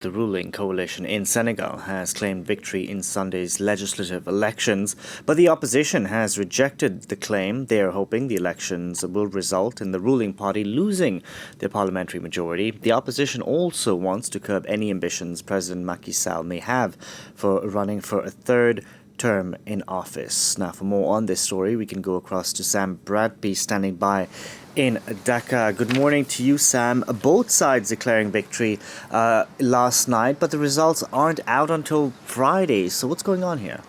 The ruling coalition in Senegal has claimed victory in Sunday's legislative elections, but the opposition has rejected the claim. They are hoping the elections will result in the ruling party losing their parliamentary majority. The opposition also wants to curb any ambitions President Macky Sall may have for running for a third term in office. Now, for more on this story, we can go across to Sam Bradpiece standing by in Dhaka. Good morning to you, Sam. Both sides declaring victory last night, but the results aren't out until Friday. So what's going on here?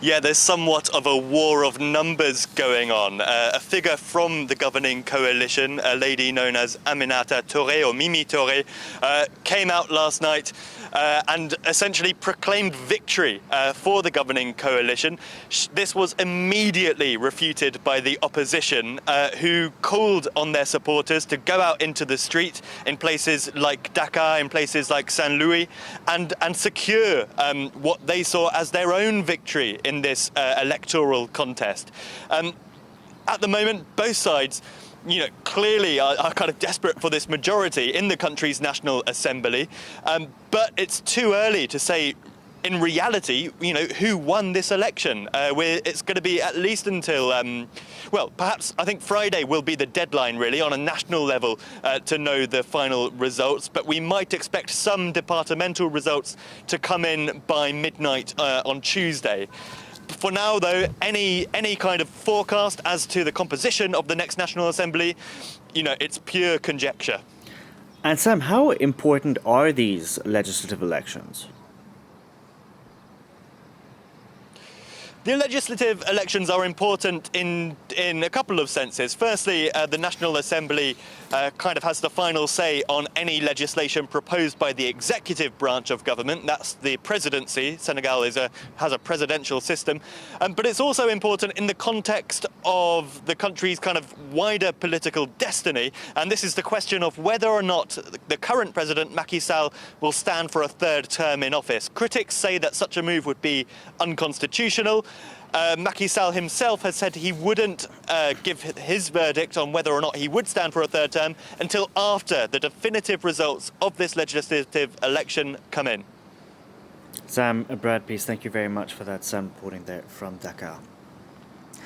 Yeah, there's somewhat of a war of numbers going on. A figure from the governing coalition, a lady known as Aminata Touré or Mimi Touré, came out last night and essentially proclaimed victory for the governing coalition. This was immediately refuted by the opposition, who called on their supporters to go out into the street in places like Dhaka, in places like Saint Louis, and secure what they saw as their own victory in this electoral contest. At the moment, both sides, clearly are kind of desperate for this majority in the country's National Assembly, but it's too early to say in reality, who won this election. It's going to be at least until, perhaps I think Friday will be the deadline really on a national level to know the final results, but we might expect some departmental results to come in by midnight on Tuesday. For now, though, any kind of forecast as to the composition of the next National Assembly, it's pure conjecture. And Sam, how important are these legislative elections? The legislative elections are important in a couple of senses. Firstly, the National Assembly kind of has the final say on any legislation proposed by the executive branch of government. That's the presidency. Senegal has a presidential system. But it's also important in the context of the country's kind of wider political destiny. And this is the question of whether or not the current president, Macky Sall, will stand for a third term in office. Critics say that such a move would be unconstitutional. Macky Sall himself has said he wouldn't give his verdict on whether or not he would stand for a third term until after the definitive results of this legislative election come in. Sam Bradpiece, thank you very much for that. Sam reporting there from Dhaka.